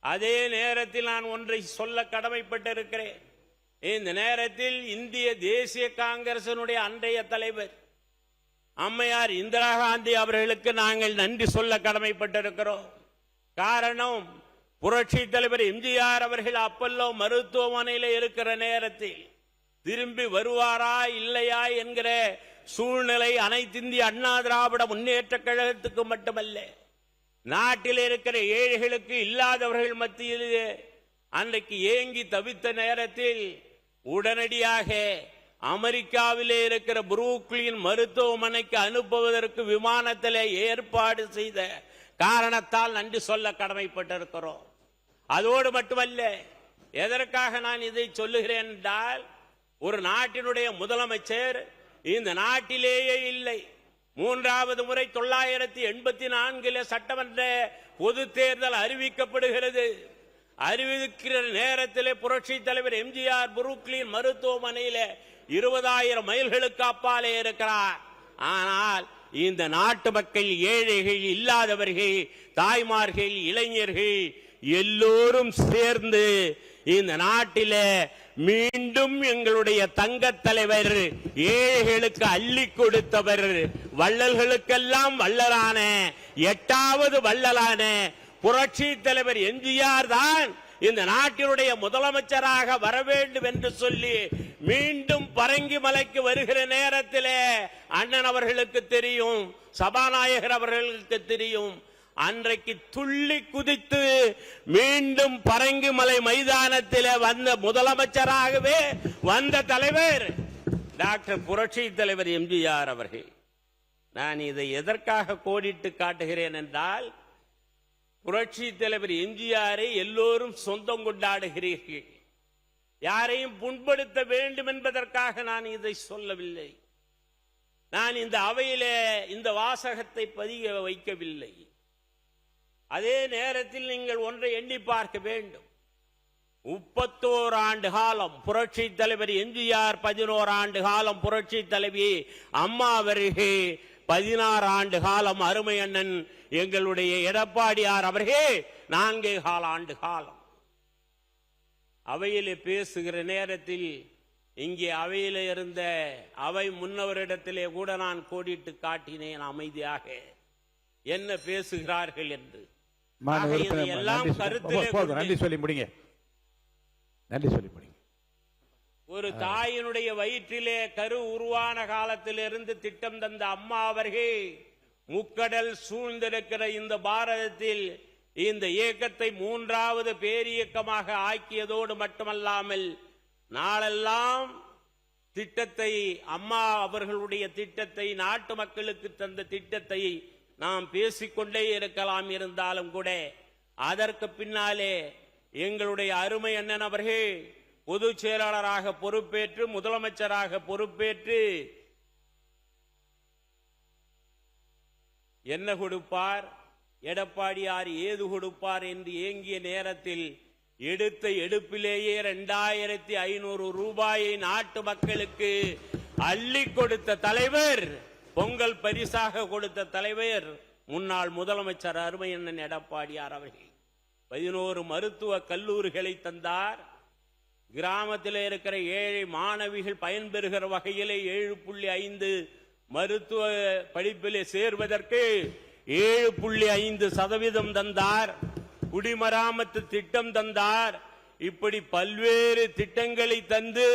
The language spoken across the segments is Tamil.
அதே நேரத்தில் நான் ஒன்றை சொல்ல கடமைப்பட்டிருக்கிறேன். இந்த நேரத்தில் இந்திய தேசிய காங்கிரசினுடைய அன்றைய தலைவர் அம்மையார் இந்திரா காந்தி அவர்களுக்கு நாங்கள் நன்றி சொல்ல கடமைப்பட்டிருக்கிறோம். காரணம், புரட்சி தலைவர் எம்ஜிஆர் அவர்கள் அப்பல்லோ மருத்துவமனையில் இருக்கிற நேரத்தில் திரும்பி வருவாரா இல்லையா என்கிற சூழ்நிலை அனைத்திந்திய அண்ணா திராவிட முன்னேற்ற கழகத்துக்கு மட்டுமல்ல, நாட்டில் இருக்கிற ஏழைகளுக்கு, இல்லாதவர்கள் மத்தியில் அன்றைக்கு ஏங்கி தவித்த நேரத்தில் உடனடியாக அமெரிக்காவிலே இருக்கிற புரூக்ளின் மருத்துவமனைக்கு அனுப்புவதற்கு விமானத்தில் ஏற்பாடு செய்த காரணத்தால் நன்றி சொல்ல கடமைப்பட்டிருக்கிறோம். அதோடு மட்டுமல்ல, எதற்காக நான் இதை சொல்லுகிறேன் என்றால், ஒரு நாட்டினுடைய முதலமைச்சர் இந்த நாட்டிலேயே இல்லை. மூன்றாவது முறை 984 சட்டமன்ற பொது தேர்தல் அறிவிக்கப்படுகிறது. அறிவிக்கிற நேரத்திலே புரட்சி தலைவர் எம்ஜிஆர் புரூக்ளின் மருத்துவமனையில 20,000 மைல்களுக்கு அப்பாலே இருக்கிறார். ஆனால் இந்த நாட்டு மக்கள், ஏழைகள், இல்லாதவர்கள், தாய்மார்கள், இளைஞர்கள் எல்லோரும் சேர்ந்து இந்த நாட்டில மீண்டும் எங்களுடைய தங்க தலைவர், ஏழைகளுக்கு அள்ளி கொடுத்தவர், வள்ளல்களுக்கெல்லாம் வள்ளலான 8வது வள்ளலான புரட்சி தலைவர் எம்ஜிஆர் தான் இந்த நாட்டினுடைய முதலமைச்சராக வர வேண்டும் என்று சொல்லி மீண்டும் பரங்கி மலைக்கு வருகிற நேரத்தில் அண்ணன் அவர்களுக்கு தெரியும், சபாநாயகர் அவர்களுக்கு தெரியும். அன்றைக்கு துள்ளி குதித்து மீண்டும் பரங்கிமலை மைதானத்தில் வந்த முதலமைச்சராகவே வந்த தலைவர் டாக்டர் புரட்சி தலைவர் எம்ஜிஆர் அவர்கள். நான் இதை எதற்காக கோடிட்டு காட்டுகிறேன் என்றால், புரட்சி தலைவர் எம்ஜிஆரை எல்லோரும் சொந்தம் கொண்டாடுகிறீர்கள். யாரையும் புண்படுத்த வேண்டும் என்பதற்காக நான் இதை சொல்லவில்லை. நான் இந்த அவையிலே இந்த வாசகத்தை பதிய வைக்கவில்லை. அதே நேரத்தில் நீங்கள் ஒன்றை எண்ணி பார்க்க வேண்டும். 31 ஆண்டு காலம் புரட்சி தலைவர் எம்ஜிஆர், 11 ஆண்டு காலம் புரட்சி தலைவி அம்மா அவர்கள், 16 ஆண்டு காலம் அருமை அண்ணன் எங்களுடைய எடப்பாடியார் அவர்கள் 4 ஆண்டு காலம். அவையிலே பேசுகிற நேரத்தில் இங்கே அவையில் இருந்த அவை முன்னவரிடத்திலே கூட நான் கோடிட்டு காட்டினேன் அமைதியாக என்ன பேசுகிறார்கள் என்று. எல்லாம் நன்றி சொல்லி முடிங்க. ஒரு தாயினுடைய வயிற்றிலே கரு உருவான காலத்திலிருந்து திட்டம் தந்த அம்மா அவர்கள் முக்கடல் சூழ்ந்திருக்கிற இந்த பாரதத்தில் இந்த இயக்கத்தை 3வது பேரியக்கமாக ஆக்கியதோடு மட்டுமல்லாமல் நாளெல்லாம் திட்டத்தை, அம்மா அவர்களுடைய திட்டத்தை, நாட்டு மக்களுக்கு தந்த திட்டத்தை நாம் பேசிக்கொண்டே இருக்கலாம். இருந்தாலும் கூட அதற்கு பின்னாலே எங்களுடைய அருமை அண்ணன் அவர்கள் பொதுச் செயலாளராக பொறுப்பேற்று, முதலமைச்சராக பொறுப்பேற்று என்ன கொடுப்பார், எடப்பாடியார் ஏது கொடுப்பார் என்று ஏங்கிய நேரத்தில் எடுத்த எடுப்பிலேயே 2500 ரூபாயை நாட்டு மக்களுக்கு அள்ளி கொடுத்த தலைவர், பொங்கல் பரிசாக கொடுத்த தலைவர் முன்னாள் முதலமைச்சர் அருமையண்ணன் எடப்பாடியார் அவர்கள். 11 மருத்துவ கல்லூரிகளை தந்தார். கிராமத்தில் இருக்கிற ஏழை மாணவிகள் பயன்பெறுகிற வகையிலே 7.5 மருத்துவ படிப்பிலே சேர்வதற்கு 7.5% தந்தார். குடிமராமத்து திட்டம் தந்தார். இப்படி பல்வேறு திட்டங்களை தந்து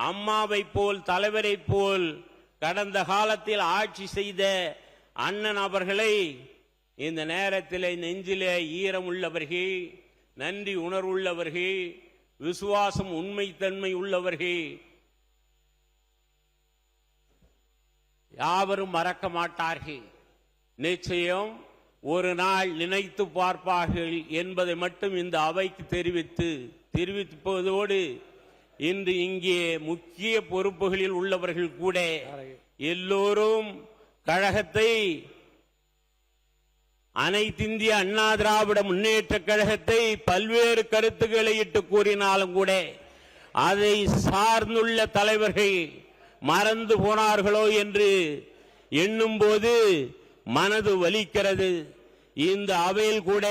அம்மாவை போல், தலைவரை போல் கடந்த காலத்தில் ஆட்சி செய்த அண்ணன் அவர்களை இந்த நேரத்தில் நெஞ்சிலே ஈரம் உள்ளவர்கள், நன்றி உணர்வுள்ளவர்கள், விசுவாசம் உண்மைத்தன்மை உள்ளவர்கள் யாவரும் மறக்க மாட்டார்கள். நிச்சயம் ஒரு நாள் நினைத்து பார்ப்பார்கள் என்பதை மட்டும் இந்த அவைக்கு தெரிவிப்பதோடு, இன்று இங்கே முக்கிய பொறுப்புகளில் உள்ளவர்கள் கூட எல்லோரும் கழகத்தை, அனைத்திந்திய அண்ணா திராவிட முன்னேற்ற கழகத்தை பல்வேறு கருத்துக்களை இட்டு கூறினாலும் கூட அதை சார்ந்துள்ள தலைவர்கள் மறந்து போனார்களோ என்று எண்ணும் போது மனது வலிக்கிறது. இந்த அவையில் கூட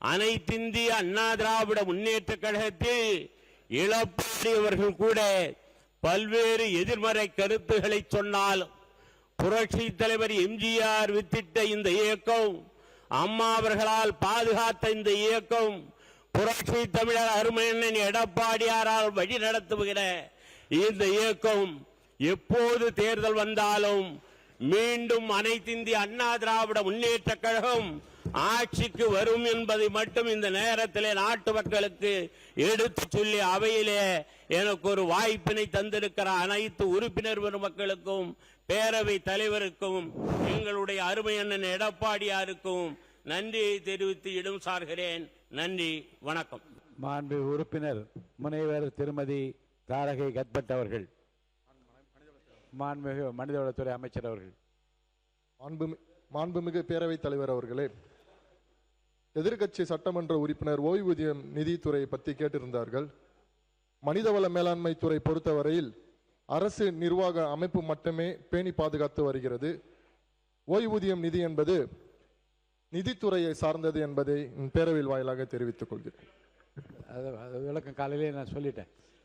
அனைத்திந்திய அண்ணா திராவிட முன்னேற்ற கழகத்தில் எடப்பாடி அவர்கள் கூட பல்வேறு எதிர்மறை கருத்துக்களை சொன்னாலும் புரட்சி தலைவர் எம்ஜிஆர் வித்திட்ட இந்த இயக்கம், அம்மா அவர்களால் பாதுகாத்த இந்த இயக்கம், புரட்சி தமிழர் அருமையண்ணன் எடப்பாடியாரால் வழி நடத்துகிற இந்த இயக்கம் எப்போது தேர்தல் வந்தாலும் மீண்டும் அனைத்திந்திய அண்ணா திராவிட முன்னேற்ற கழகம் ஆட்சிக்கு வரும் என்பதை மட்டும் இந்த நேரத்திலே நாட்டு மக்களுக்கு எடுத்து சொல்லி அவையிலே எனக்கு ஒரு வாய்ப்பினை தந்திருக்கிற அனைத்து உறுப்பினர் பெருமக்களுக்கும் பேரவை தலைவருக்கும் எங்களுடைய அருமை அண்ணன் எடப்பாடியாருக்கும் நன்றியை தெரிவித்து இடம் சார்கிறேன். நன்றி, வணக்கம். மாண்பு உறுப்பினர் முனைவர் திருமதி தாரகை கத்பட் அவர்கள். மாண்புமிகு மனிதவளத்துறை அமைச்சர் அவர்கள். மாண்புமிகு பேரவைத் தலைவர் அவர்களே, எதிர்க்கட்சி சட்டமன்ற உறுப்பினர் ஓய்வூதியம் நிதித்துறையை பற்றி கேட்டிருந்தார்கள். மனிதவள மேலாண்மை துறை பொறுத்தவரையில் அரசு நிர்வாக அமைப்பு மட்டுமே பேணி பாதுகாத்து வருகிறது. ஓய்வூதியம் நிதி என்பது நிதித்துறையை சார்ந்தது என்பதை பேரவையில் வாயிலாக தெரிவித்துக் கொள்கிறேன். விளக்கம் காலையிலே நான் சொல்லிட்டேன்.